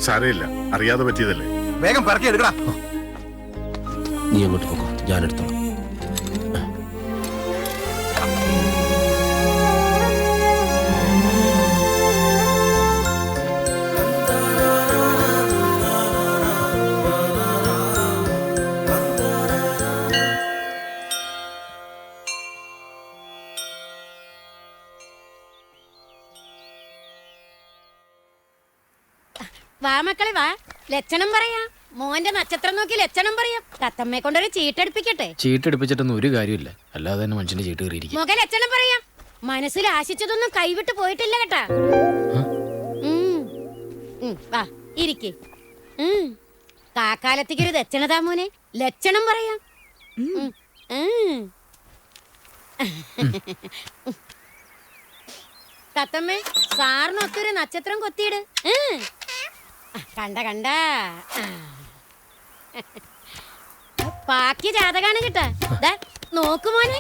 സാരമില്ല, അറിയാതെ പറ്റിയതല്ലേ. വേഗം പറക്കി എടുക്കടാ. നീ അങ്ങോട്ട് പോകോ, ഞാൻ എടുത്തോളാം. വാ മക്കളെ വാ, ലക്ഷണം പറയാ. മോന്റെ നക്ഷത്രം നോക്കി ലക്ഷണം പറയാം. തത്തമ്മയെ കൊണ്ടൊരു ചീട്ടെടുപ്പിക്കട്ടെ. ചീട്ടെടുപ്പിച്ചിട്ടൊന്നും ഒരു കാര്യമില്ല, അല്ലാതെ തന്നെ മനുഷ്യന്റെ ചീട്ട് കയറിയിരിക്കും. മുഖ ലക്ഷണം പറയാം. മനസ്സിൽ ആശിച്ചതൊന്നും കൈവിട്ട് പോയിട്ടില്ല കേട്ടാ. വാ ഇരിക്ക്. കാക്കാലത്തേക്ക് ഒരു ദക്ഷണതാ മോനെ, ലക്ഷണം പറയാം. തത്തമ്മേ, സാറിനൊത്തൊരു നക്ഷത്രം കൊത്തിയിട്. കണ്ട കണ്ട പാക്കിയ ജാതകാണ് കേട്ടാ. നോക്കു മോനെ.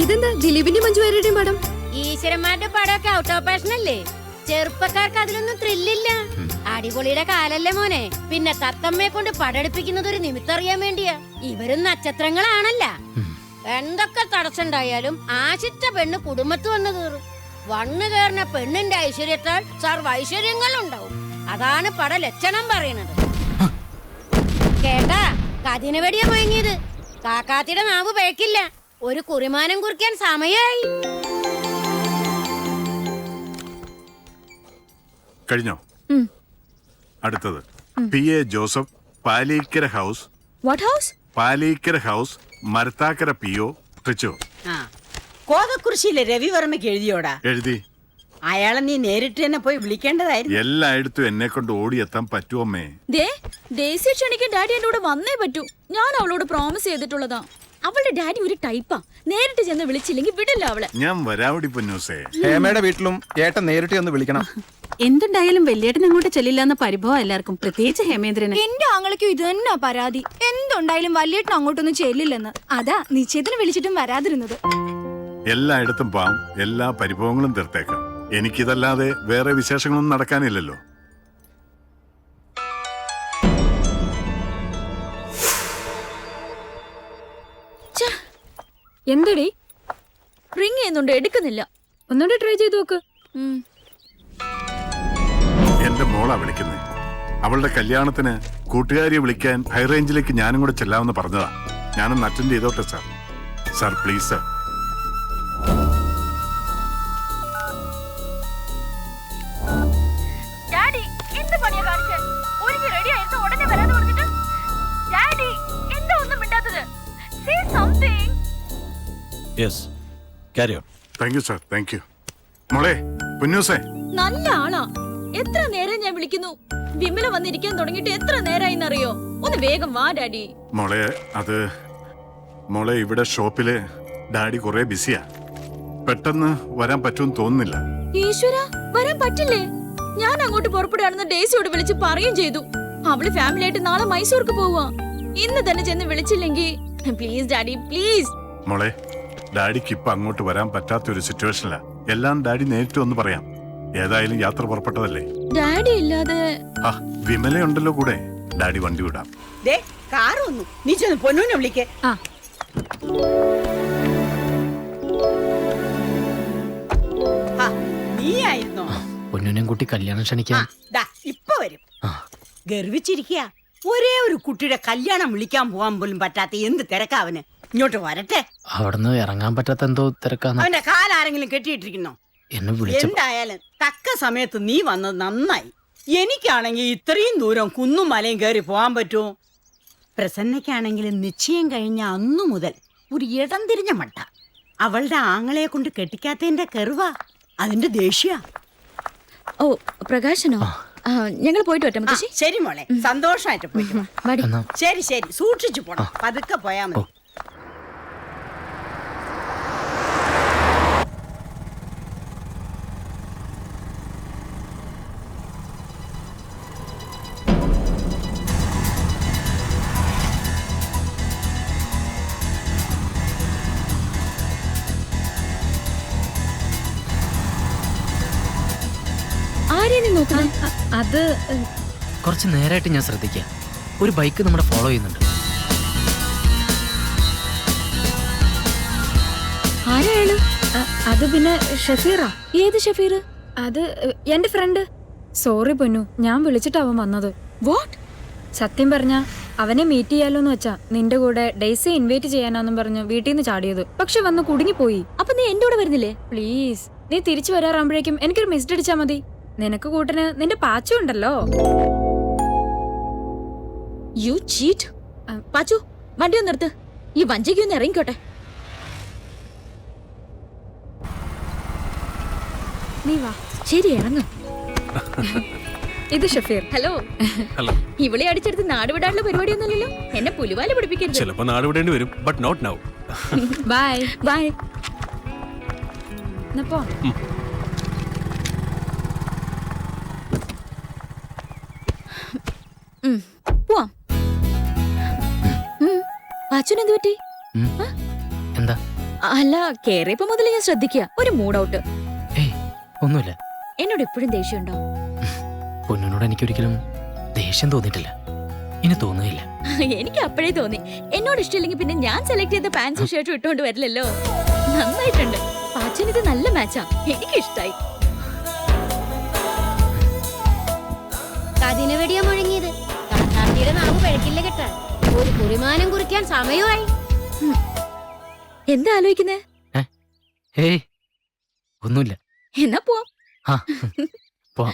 ഇതെന്താ ദിലീപിന്റെ മഞ്ജു വാര്യരുടെയും പടം? ഈശ്വരന്മാരുടെ പടമൊക്കെ ഔട്ട് ഓഫ് ഫാഷൻ അല്ലേ? ചെറുപ്പക്കാർക്ക് അതിലൊന്നും ത്രില്ലില്ല. അടിപൊളിയുടെ കാലല്ലേ മോനെ. പിന്നെ തത്തമ്മയെ കൊണ്ട് പടെടുപ്പിക്കുന്നത് ഒരു നിമിത്തം അറിയാൻ വേണ്ടിയാ. ഇവരും നക്ഷത്രങ്ങളാണല്ല. എന്തൊക്കെ തടസ്സണ്ടായാലും ആശിച്ച പെണ്ണ് കുടുംബത്ത് വന്നു കയറും. വന്നു കയറുന്ന പെണ്ണിന്റെ ഐശ്വര്യത്താൽ സർവ്വ ഐശ്വര്യങ്ങളുണ്ടാവും. അതാണ് പട ലക്ഷണം പറയണത്. കേട്ടാ, കതിന വെടിയ മയങ്ങിയത്. കാക്കാത്തിയുടെ നാവ് പേക്കില്ല. ഒരു കുറിമാനം കുറിക്കാൻ സമയമായി. കഴിഞ്ഞോ? അടുത്തത് PA Joseph, Paleekkara house. What house? Paleekkara house, Marathakkara PO, Trichur. കോതക്കുറിശിയിലെ രവിവർമ്മയ്ക്ക് എഴുതിയോടാ? എഴുതി. അയാളെ നീ നേരിട്ട് തന്നെ പോയി വിളിക്കേണ്ടതായിരുന്നു. എല്ലായിടത്തും എന്നെ കൊണ്ട് ഓടിയെത്താൻ പറ്റുമേ. ദേശീയ ക്ഷണിക്കാൻ ഡാഡി എന്റെ കൂടെ വന്നേ പറ്റൂ. ഞാൻ അവളോട് പ്രോമിസ് ചെയ്തിട്ടുള്ളതാ. അവളുടെ ഡാഡി ഒരു ടൈപ്പാ. നേരിട്ട് ചെന്ന് വിളിച്ചില്ലെങ്കിൽ വിടില്ല അവളെ. ഞാൻ വരാവടി പൊന്നൂസേ. ഹേമയുടെ വീട്ടിലും ഏട്ടൻ നേരിട്ട് ഒന്ന് വിളിക്കണം. എന്തുണ്ടായാലും വലിയേട്ടൻ അങ്ങോട്ട് ചെല്ലില്ല എന്ന പരിഭവം എല്ലാവർക്കും, പ്രത്യേകിച്ച് ഹേമേന്ദ്രന്. എന്റെ ആങ്ങളയ്ക്കും ഇത് തന്നെ പരാതി. എന്തുണ്ടായാലും വലിയേട്ടൻ അങ്ങോട്ടൊന്നും ചെല്ലില്ലെന്ന്. അതാ നിശ്ചയത്തിന് വിളിച്ചിട്ടും വരാതിരുന്നത്. എല്ലായിടത്തും പാം, എല്ലാ പരിഭവങ്ങളും തീർത്തേക്കാം. എനിക്കിതല്ലാതെ വേറെ വിശേഷങ്ങളൊന്നും നടക്കാനില്ലല്ലോ. എന്തടി റിങ് ചെയ്യുന്നുണ്ട്, എടുക്കുന്നില്ല. ഒന്നുകൂടെ ട്രൈ ചെയ്ത് നോക്ക്. എന്റെ മോളാ വിളിക്കുന്നേ. അവളുടെ കല്യാണത്തിന് കൂട്ടുകാരിയെ വിളിക്കാൻ ഹൈറേഞ്ചിലേക്ക് ഞാനും കൂടെ ചെല്ലാമെന്ന് പറഞ്ഞതാ. ഞാനൊന്ന് അറ്റൻഡ് ചെയ്തോട്ടെ sir. Sir please sir. Thank you sir, thank you. മോളെ പൊന്നൂസേ. നല്ല ആളാ. എത്ര നേരം ഞാൻ വിളിക്കുന്നു. വിമല വന്നിരിക്കാൻ തുടങ്ങിയിട്ട് എത്ര നേരായിന്നറിയോ? ഒന്ന് വേഗം വാ ഡാഡി. മോളെ ഇവിടെ ഷോപ്പില് ഡാഡി കുറെ ബിസിയാ. പെട്ടെന്ന് വരാൻ പറ്റുമെന്ന് തോന്നുന്നില്ല. ഈശ്വര, വരാൻ പറ്റില്ലേ? ഞാൻ അങ്ങോട്ട് പുറപ്പെടുകയാണെന്ന് ഡേസിയോട് വിളിച്ച് പറയുകയും ചെയ്തു. അവള് ഫാമിലി ആയിട്ട് നാളെ മൈസൂർക്ക് പോവാ. ഇന്ന് തന്നെ ചെന്ന് വിളിച്ചില്ലെങ്കിൽ പ്ലീസ് ഡാഡി, പ്ലീസ്. മോളെ, ഡാഡിക്ക് ഇപ്പൊ അങ്ങോട്ട് വരാൻ പറ്റാത്തൊരു സിറ്റുവേഷനിലാ. എല്ലാം ഡാഡി നേരിട്ട് ഒന്ന് പറയാം. ഏതായാലും യാത്ര പുറപ്പെട്ടതല്ലേ. ഡാഡി ഇല്ലാതെ വിമലയുണ്ടല്ലോ കൂടെ. ഡാഡി വണ്ടി വിടാം. കാർ വന്നു, നീ ചെന്ന് പൊന്നൂനെ വിളിക്കേ. നീയായിരുന്നോ? പൊന്നൂനെയും കൂട്ടി കല്യാണം ക്ഷണിക്കാൻ ഇപ്പൊ വരും. ഗർവിച്ചിരിക്കുക. ഒരേ ഒരു കുട്ടിയുടെ കല്യാണം വിളിക്കാൻ പോവാൻ പോലും പറ്റാത്ത എന്ത് തിരക്കാ അവന്. ഇങ്ങോട്ട് വരട്ടെ. അവിടുന്ന് ഇറങ്ങാൻ പറ്റാത്ത എന്തോ തിരക്കാന്ന്. അവന്റെ കാലാരെങ്കിലും കെട്ടിയിട്ടിരിക്കുന്നോ? എന്തായാലും തക്ക സമയത്ത് നീ വന്നത് നന്നായി. എനിക്കാണെങ്കിൽ ഇത്രയും ദൂരം കുന്നും മലയും കയറി പോകാൻ പറ്റുമോ? പ്രസന്നയ്ക്കാണെങ്കിൽ നിശ്ചയം കഴിഞ്ഞ അന്നു മുതൽ ഒരു ഇടം തിരിഞ്ഞ മട്ട. അവളുടെ ആങ്ങളെ കൊണ്ട് കെട്ടിക്കാത്തതിന്റെ കെറുവാ, അതിന്റെ ദേഷ്യ. ഓ പ്രകാശനോ? ഞങ്ങൾ പോയിട്ട് വരാം മുത്തശ്ശി. ശരി മോളെ, സന്തോഷമായിട്ട് പോയിട്ട്. ശരി ശരി, സൂക്ഷിച്ചു പോണം. പതുക്കെ പോയാ മതി. ആരെയാ നീ നോക്കണേ? അത് കുറച്ച് നേരമായിട്ട് ഞാൻ ശ്രദ്ധിക്കാം, ഒരു ബൈക്ക് നമ്മുടെ ഫോളോ ചെയ്യുന്നുണ്ട്. ആരായാലും അത് പിന്നെ ഷഫീറാ. ഏത് ഷഫീർ? അത് എന്റെ ഫ്രണ്ട്. സോറി പൊന്നു, ഞാൻ വിളിച്ചിട്ട് അവൻ വന്നത്. വാട്ട്? സത്യം പറഞ്ഞ അവനെ മീറ്റ് ചെയ്യാലോന്ന് വെച്ചാ നിന്റെ കൂടെ ഡെയ്സി ഇൻവൈറ്റ് ചെയ്യാനാന്നും പറഞ്ഞ് വീട്ടിൽ നിന്ന് ചാടിയത്. പക്ഷെ വന്ന് കുടുങ്ങിപ്പോയി. അപ്പൊ നീ എന്റെ കൂടെ വരുന്നില്ലേ? പ്ലീസ്, നീ തിരിച്ചു വരാറാകുമ്പോഴേക്കും എനിക്കൊരു മിസ്ഡ് അടിച്ചാ മതി. നിനക്ക് കൂട്ടിന് നിന്റെ പാച്ചു ഉണ്ടല്ലോ. You cheat. പാച്ചു, വണ്ടി ഒന്ന് നിർത്ത്. ഈ വഞ്ചിക്ക് ഒന്ന് ഇറങ്ങിക്കോട്ടെ. നീ വാ. ശരി, ഇറങ്ങ്. ഇത് ഷഫീർ. ഹലോ. ഹലോ. ഇവിളെ അടിച്ചെടുത്ത് നാട് വിടാനുള്ള പരിപാടിയൊന്നുമില്ലല്ലോ. എന്നെ പുലിവാല പിടിപ്പിക്കരുത്. ചിലപ്പോ നാട് വിടേണ്ടി വരും, but not now. Bye bye. പോ. പോവാം. പാച്ചുനെന്ത് പറ്റി? എന്താ? അല്ല, കേറിയപ്പോ മുതൽ ഞാൻ ശ്രദ്ധിക്കുക, ഒരു മൂഡ് ഔട്ട്. ഏയ് ഒന്നുമില്ല. എന്നോട് എപ്പോഴും ദേഷ്യമുണ്ടോ? പൊന്നിനോട് എനിക്കൊരിക്കലും ദേഷ്യം തോന്നിയിട്ടില്ല, ഇനി തോന്നുകയില്ല. എനിക്ക് അപ്പോഴേ തോന്നി. എന്നോട് ഇഷ്ടമില്ലെങ്കിൽ പിന്നെ ഞാൻ സെലക്ട് ചെയ്ത പാൻസും ഷർട്ടും ഇട്ടുകൊണ്ട് വരില്ലല്ലോ. നന്നായിട്ടുണ്ട്. പാച്ചുന് ഇത് നല്ല മാച്ചാ, എനിക്ക് ഇഷ്ടായി. കതിന് വെടിയാ മുഴങ്ങിയത്. കാട്ടാട്ടിയുടെ നാവ് പഴക്കില്ല കേട്ടാ. ഒരു കുറിമാനം കുറിക്കാൻ സമയമായി. എന്താ ആലോചിക്കുന്നേ? ഏയ് ഒന്നുമില്ല. എന്നാ പോവാം. ആ പോവാം.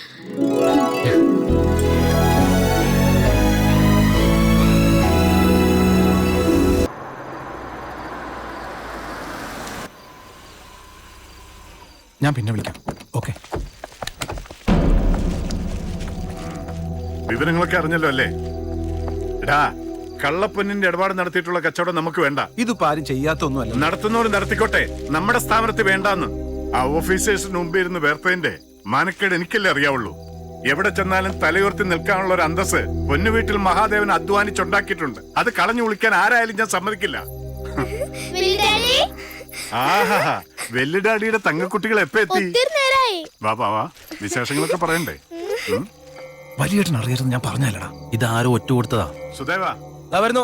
ഞാൻ പിന്നെ വിളിക്കാം. ഓക്കെ. വിവരങ്ങളൊക്കെ അറിഞ്ഞല്ലോ അല്ലേ? എടാ, കള്ളപ്പൊന്നിന്റെ ഇടപാട് നടത്തിയിട്ടുള്ള കച്ചവടം നമുക്ക് വേണ്ട. ഇതിപ്പോ ആരും ചെയ്യാത്തൊന്നുമല്ല. നടത്തുന്നവർ നടത്തിക്കോട്ടെ, നമ്മുടെ സ്ഥാപനത്തിൽ വേണ്ടാന്ന്. ആ ഓഫീസേഴ്സിന് മുമ്പ് ഇരുന്ന് വേർത്തതിന്റെ മാനക്കേട് എനിക്കല്ലേ അറിയാവുള്ളൂ. എവിടെ ചെന്നാലും തലയുയർത്തി നിൽക്കാനുള്ള ഒരു അന്തസ് പൊന്നു വീട്ടിൽ മഹാദേവൻ അധ്വാനിച്ചുണ്ടാക്കിയിട്ടുണ്ട്. അത് കളഞ്ഞു വിളിക്കാൻ ആരായാലും ഞാൻ സമ്മതിക്കില്ല. ആഹാ, വെല്ലുഡാഡിയുടെ തങ്കക്കുട്ടികൾ എപ്പോ എത്തി? വാ വാ വാ, വിശേഷങ്ങളൊക്കെ പറയണ്ടേ? വലിയേട്ടൻ അറിയരുത് ഞാൻ പറഞ്ഞല്ലടാ. ഇതാരോ ഒറ്റ കൊടുത്തതാ. സുദേവാ വരുന്നു.